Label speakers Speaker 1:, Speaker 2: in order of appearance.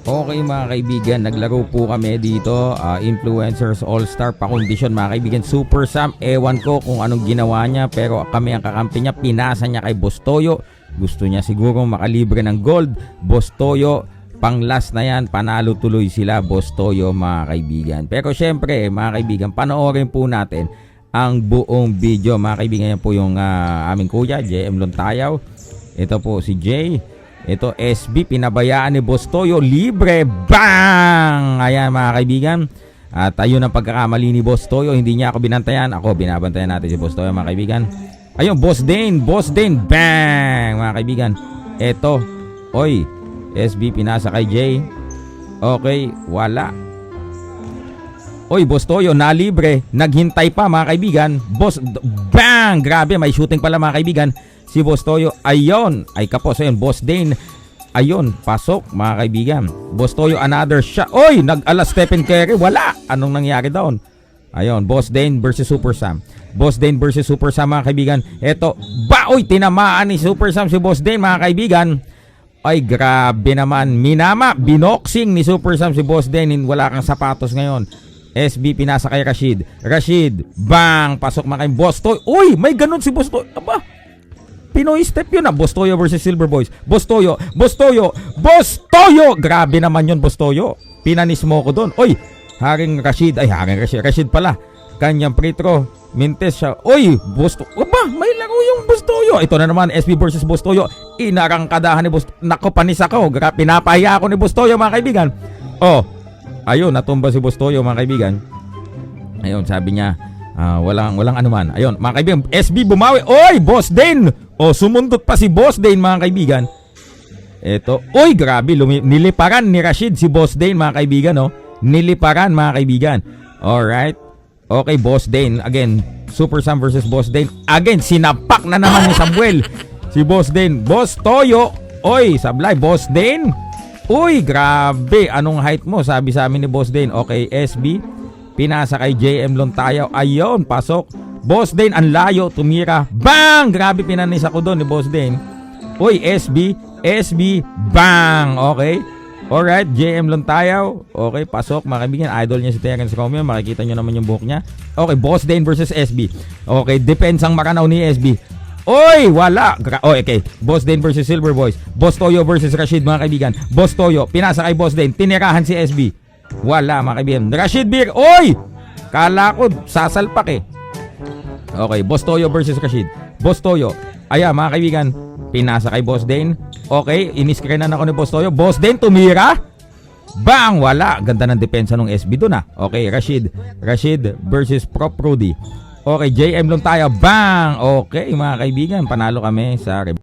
Speaker 1: Okay mga kaibigan, naglaro po kami dito, Influencers All-Star pa-condition mga kaibigan. Super Sam, ewan ko kung anong ginawa niya, pero kami ang kakampi niya, pinasa niya kay Boss Toyo. Gusto niya siguro makalibre ng gold. Boss Toyo, pang last na yan, panalo tuloy sila Boss Toyo mga kaibigan. Pero syempre mga kaibigan, panoorin po natin ang buong video mga kaibigan. Yan po yung aming kuya, JM Lontayaw. Ito po si Jay. Ito SB, pinabayaan ni Boss Toyo, libre, bang! Ayan mga kaibigan. At ayun ang pagkakamali ni Boss Toyo, hindi niya ako binantayan. Ako, binabantayan natin si Boss Toyo mga kaibigan. Ayun, Boss Dane, bang! Mga kaibigan. Ito, oy, SB pinasa kay Jay. Okay, wala. Oy, Boss Toyo, nalibre, naghintay pa mga kaibigan. Boss, bang! Grabe, may shooting pala mga kaibigan. Si Boss Toyo, ayun, ay kapos, ayun, Boss Dane, ayun, pasok mga kaibigan. Boss Toyo, another shot. Oy, nag-ala Stephen Curry, wala. Anong nangyari doon? Ayun, Boss Dane versus Super Sam. Boss Dane versus Super Sam mga kaibigan. Eto, oy, tinamaan ni Super Sam si Boss Dane mga kaibigan. Ay, grabe naman. Minama, binoxing ni Super Sam si Boss Dane. Wala kang sapatos ngayon. SB pinasa kay Rashid. Rashid, bang, pasok mga kaibigan. Boss Toyo, uy, may ganun si Boss Toyo. Aba, Pinoy step yun na. Boss Toyo versus Silver Boys. Boss Toyo. Grabe naman yun, Boss Toyo. Pinanis mo ko doon. Oy, Haring Rashid. Ay, Haring Rashid. Rashid pala. Kanyang free throw. Mintes siya. Oy, Boss Toyo. Aba, may laro yung Boss Toyo. Ito na naman, SB versus Boss Toyo. Inarangkadahan ni Boss. Nako, panis ako. Pinapahiya ako ni Boss Toyo mga kaibigan. Oh, ayun, natumba si Boss Toyo mga kaibigan. Ayun, sabi niya, walang anuman. Ayun, mga kaibigan, SB bumawi. Oy, Boss Dane. O, sumundot pa si Boss Dane mga kaibigan. Eto, uy, grabe, niliparan ni Rashid si Boss Dane mga kaibigan, no? Niliparan mga kaibigan. Alright. Okay, Boss Dane. Again, Super Sam versus Boss Dane. Again, sinapak na naman ni Samuel si Boss Dane. Boss Toyo. Oy, sablay, Boss Dane. Uy, grabe. Anong height mo? Sabi sa amin ni Boss Dane. Okay, SB. Pinasa kay JM Lontayaw. Ayun, pasok. Boss Dane, ang layo, tumira. Bang! Grabe, pinanis ako doon ni Boss Dane. Uy, SB, bang! Okay. Alright, JM Lontayaw. Okay, pasok. Mga kaibigan, idol niya si Terence Romeo. Makikita nyo naman yung buhok niya. Okay, Boss Dane versus SB. Okay, depensang makanaw ni SB. Oy, wala. Okay, Boss Dane versus Silver Boys. Boss Toyo versus Rashid, mga kaibigan. Boss Toyo, pinasa kay Boss Dane. Tinirahan si SB. Wala, mga kaibigan. Rashid Beer. Oy! Kala ko, sasalpak eh. Okay, Boss Toyo versus Rashid. Boss Toyo. Ayan, mga kaibigan. Pinasa kay Boss Dane. Okay, iniskrinan ako ni Boss Toyo. Boss Dane, tumira. Bang! Wala. Ganda ng depensa ng SB doon ah. Okay, Rashid versus Prop Rudy. Okay, JM Lontayaw. Bang! Okay, mga kaibigan. Panalo kami sa